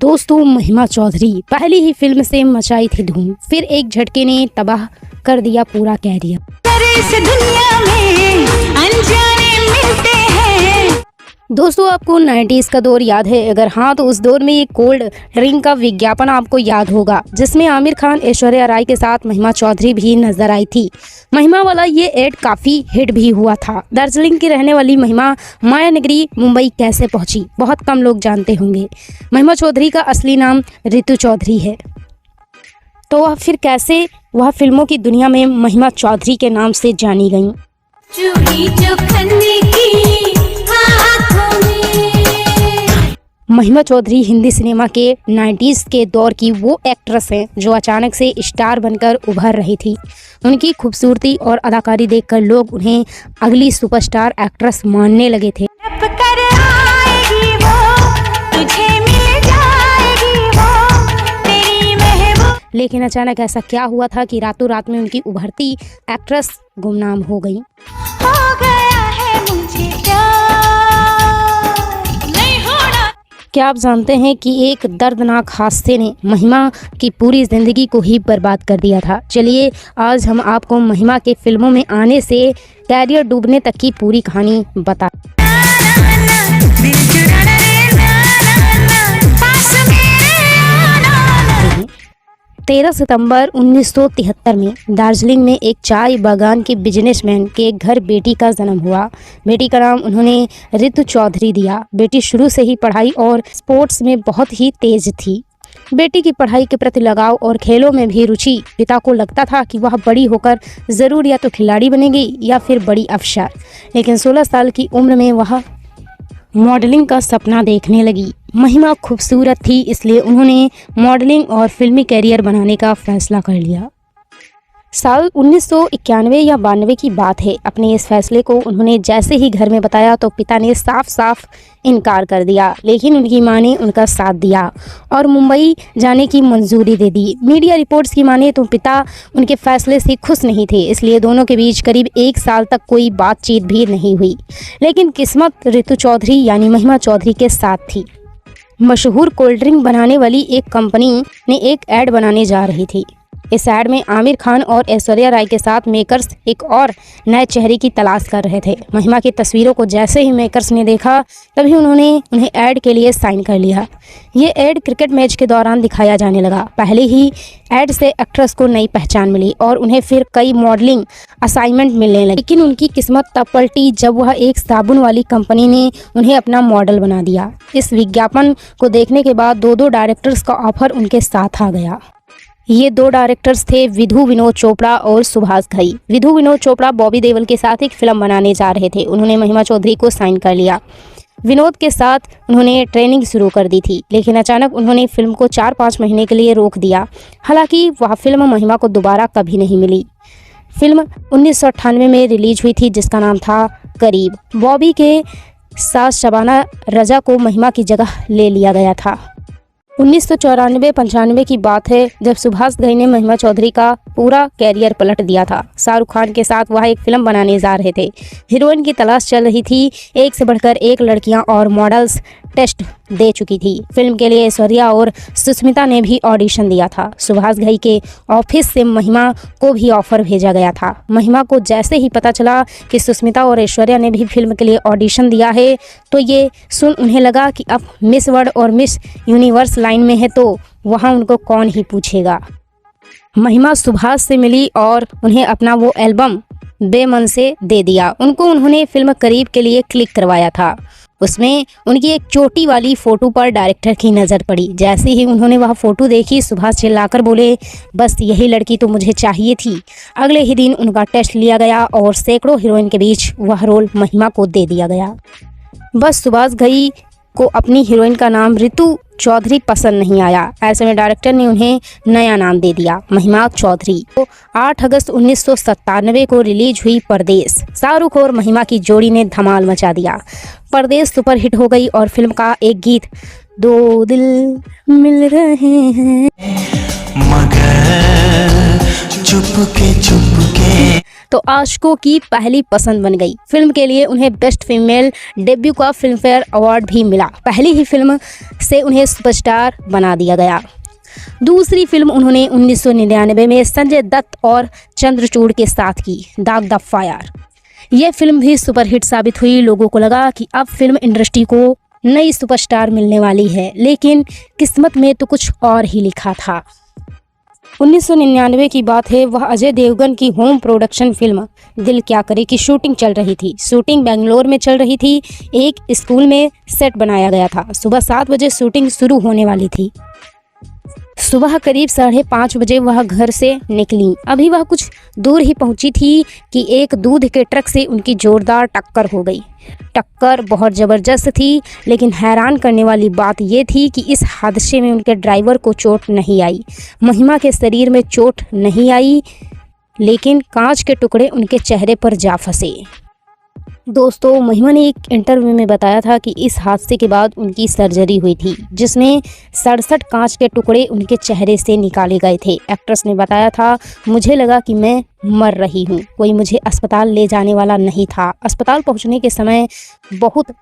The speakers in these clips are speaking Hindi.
दोस्तों, महिमा चौधरी पहली ही फिल्म से मचाई थी धूम, फिर एक झटके ने तबाह कर दिया पूरा कैरियर। इस दुनिया में अनजाने मिलते हैं। दोस्तों, आपको 90s का दौर याद है? अगर हाँ तो उस दौर में ये कोल्ड ड्रिंक का विज्ञापन आपको याद होगा, जिसमें आमिर खान, ऐश्वर्या राय के साथ महिमा चौधरी भी नजर आई थी। महिमा वाला ये एड काफी हिट भी हुआ था। दार्जिलिंग की रहने वाली महिमा माया नगरी मुंबई कैसे पहुंची, बहुत कम लोग जानते होंगे। महिमा चौधरी का असली नाम रितु चौधरी है। तो वह फिर कैसे वह फिल्मों की दुनिया में महिमा चौधरी के नाम से जानी गईं? चूड़ी चौखने की हाथों में। महिमा चौधरी हिंदी सिनेमा के 90s के दौर की वो एक्ट्रेस हैं जो अचानक से स्टार बनकर उभर रही थी। उनकी खूबसूरती और अदाकारी देखकर लोग उन्हें अगली सुपरस्टार एक्ट्रेस मानने लगे थे। टप कर आएगी वो, तुझे मिल जाएगी वो, तेरी महबूब। लेकिन अचानक ऐसा क्या हुआ था कि रातों रात में उनकी उभरती एक्ट्रेस गुमनाम हो गई। हो गया है मुझे प्यार, नहीं होना। क्या आप जानते हैं कि एक दर्दनाक हादसे ने महिमा की पूरी जिंदगी को ही बर्बाद कर दिया था? चलिए आज हम आपको महिमा के फिल्मों में आने से कैरियर डूबने तक की पूरी कहानी बता। दिल चुराना रे ना ना ना, पास मेरे आना ना। 13 सितंबर 1973 में दार्जिलिंग में एक चाय बागान के बिजनेसमैन के घर बेटी का जन्म हुआ। बेटी का नाम उन्होंने रितु चौधरी दिया। बेटी शुरू से ही पढ़ाई और स्पोर्ट्स में बहुत ही तेज थी। बेटी की पढ़ाई के प्रति लगाव और खेलों में भी रुचि। पिता को लगता था कि वह बड़ी होकर ज़रूर या तो खिलाड़ी बनेगी या फिर बड़ी अफसर। लेकिन 16 साल की उम्र में वह मॉडलिंग का सपना देखने लगी। महिमा खूबसूरत थी, इसलिए उन्होंने मॉडलिंग और फिल्मी करियर बनाने का फैसला कर लिया। साल 1991 या 92 की बात है। अपने इस फैसले को उन्होंने जैसे ही घर में बताया तो पिता ने साफ साफ इनकार कर दिया, लेकिन उनकी मां ने उनका साथ दिया और मुंबई जाने की मंजूरी दे दी। मीडिया रिपोर्ट्स की माने तो पिता उनके फैसले से खुश नहीं थे, इसलिए दोनों के बीच करीब 1 साल तक कोई बातचीत भी नहीं हुई। लेकिन किस्मत रितु चौधरी यानी महिमा चौधरी के साथ थी। मशहूर कोल्ड ड्रिंक बनाने वाली एक कंपनी ने एक ऐड बनाने जा रही थी। इस ऐड में आमिर खान और ऐश्वर्या राय के साथ मेकर्स एक और नए चेहरे की तलाश कर रहे थे। महिमा की तस्वीरों को जैसे ही मेकर्स ने देखा तभी उन्होंने उन्हें ऐड के लिए साइन कर लिया। ये ऐड क्रिकेट मैच के दौरान दिखाया जाने लगा। पहले ही ऐड से एक्ट्रेस को नई पहचान मिली और उन्हें फिर कई मॉडलिंग असाइनमेंट मिलने लगे। लेकिन उनकी किस्मत तब पलटी जब वह एक साबुन वाली कंपनी ने उन्हें अपना मॉडल बना दिया। इस विज्ञापन को देखने के बाद दो डायरेक्टर्स का ऑफर उनके साथ आ गया। ये 2 डायरेक्टर्स थे विधु विनोद चोपड़ा और सुभाष घई। विधु विनोद चोपड़ा बॉबी देओल के साथ एक फिल्म बनाने जा रहे थे। उन्होंने महिमा चौधरी को साइन कर लिया। विनोद के साथ उन्होंने ट्रेनिंग शुरू कर दी थी, लेकिन अचानक उन्होंने फिल्म को 4-5 महीने के लिए रोक दिया। हालांकि वह फिल्म महिमा को दोबारा कभी नहीं मिली। फिल्म 1998 में रिलीज हुई थी जिसका नाम था करीब। बॉबी के साथ शबाना रजा को महिमा की जगह ले लिया गया था। 1994-95 की बात है जब सुभाष घई ने महिमा चौधरी का पूरा कैरियर पलट दिया था। शाहरुख खान के साथ वह एक फिल्म बनाने जा रहे थे। हीरोइन की तलाश चल रही थी। एक से बढ़कर एक लड़कियां और मॉडल्स टेस्ट दे चुकी थी। फिल्म के लिए ऐश्वर्या और सुष्मिता ने भी ऑडिशन दिया था। सुभाष घई के ऑफिस से महिमा को भी ऑफर भेजा गया था। महिमा को जैसे ही पता चला कि सुष्मिता और ऐश्वर्या ने भी फिल्म के लिए ऑडिशन दिया है तो ये सुन उन्हें लगा कि अब मिस वर्ल्ड और मिस यूनिवर्स लाइन में है तो वहाँ उनको कौन ही पूछेगा। महिमा सुभाष से मिली और उन्हें अपना वो एल्बम बेमन से दे दिया। उन्होंने फिल्म करीब के लिए क्लिक करवाया था। उसमें उनकी एक चोटी वाली फ़ोटो पर डायरेक्टर की नज़र पड़ी। जैसे ही उन्होंने वह फ़ोटो देखी, सुभाष चिल्लाकर बोले, बस यही लड़की तो मुझे चाहिए थी। अगले ही दिन उनका टेस्ट लिया गया और सैकड़ों हीरोइन के बीच वह रोल महिमा को दे दिया गया। बस सुभाष घई को अपनी हीरोइन का नाम रितु चौधरी पसंद नहीं आया। ऐसे में डायरेक्टर ने उन्हें नया नाम दे दिया, महिमा चौधरी। तो 8 अगस्त 1997 को रिलीज हुई परदेस। शाहरुख और महिमा की जोड़ी ने धमाल मचा दिया। परदेस सुपरहिट हो गई और फिल्म का एक गीत, 2 दिल मिल रहे हैं मगर चुपके तो आशिकों की पहली पसंद बन गई। फिल्म के लिए उन्हें बेस्ट फीमेल डेब्यू का फिल्म फेयर अवार्ड भी मिला। पहली ही फिल्म से उन्हें सुपरस्टार बना दिया गया। दूसरी फिल्म उन्होंने 1999 में संजय दत्त और चंद्रचूड़ के साथ की, दाग द फायर। यह फिल्म भी सुपरहिट साबित हुई। लोगों को लगा कि अब फिल्म इंडस्ट्री को नई सुपरस्टार मिलने वाली है, लेकिन किस्मत में तो कुछ और ही लिखा था। 1999 की बात है। वह अजय देवगन की होम प्रोडक्शन फिल्म दिल क्या करे की शूटिंग चल रही थी। शूटिंग बेंगलोर में चल रही थी। एक स्कूल में सेट बनाया गया था। सुबह 7 बजे शूटिंग शुरू होने वाली थी। सुबह करीब 5:30 बजे वह घर से निकली। अभी वह कुछ दूर ही पहुंची थी कि एक दूध के ट्रक से उनकी जोरदार टक्कर हो गई। टक्कर बहुत ज़बरदस्त थी, लेकिन हैरान करने वाली बात यह थी कि इस हादसे में उनके ड्राइवर को चोट नहीं आई। महिमा के शरीर में चोट नहीं आई, लेकिन कांच के टुकड़े उनके चेहरे पर जा फंसे। दोस्तों, महिमा ने एक इंटरव्यू में बताया था कि इस हादसे के बाद उनकी सर्जरी हुई थी, जिसमें 67 कांच के टुकड़े उनके चेहरे से निकाले गए थे। एक्ट्रेस ने बताया था, मुझे लगा कि मैं मर रही हूँ। कोई मुझे अस्पताल ले जाने वाला नहीं था। अस्पताल पहुँचने के समय बहुत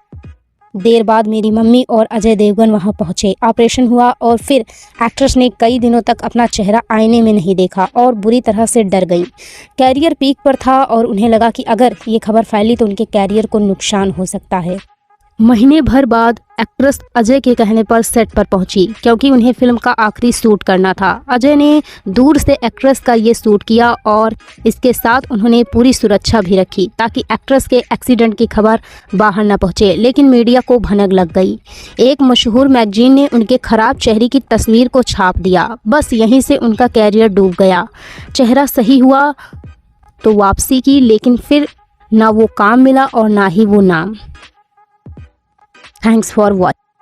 देर बाद मेरी मम्मी और अजय देवगन वहां पहुंचे। ऑपरेशन हुआ और फिर एक्ट्रेस ने कई दिनों तक अपना चेहरा आईने में नहीं देखा और बुरी तरह से डर गई। कैरियर पीक पर था और उन्हें लगा कि अगर ये खबर फैली तो उनके कैरियर को नुकसान हो सकता है। महीने भर बाद एक्ट्रेस अजय के कहने पर सेट पर पहुंची, क्योंकि उन्हें फिल्म का आखिरी शूट करना था। अजय ने दूर से एक्ट्रेस का ये शूट किया और इसके साथ उन्होंने पूरी सुरक्षा भी रखी ताकि एक्ट्रेस के एक्सीडेंट की खबर बाहर न पहुंचे। लेकिन मीडिया को भनक लग गई। एक मशहूर मैगजीन ने उनके खराब चेहरे की तस्वीर को छाप दिया। बस यहीं से उनका कैरियर डूब गया। चेहरा सही हुआ तो वापसी की, लेकिन फिर ना वो काम मिला और ना ही वो नाम। Thanks for watching.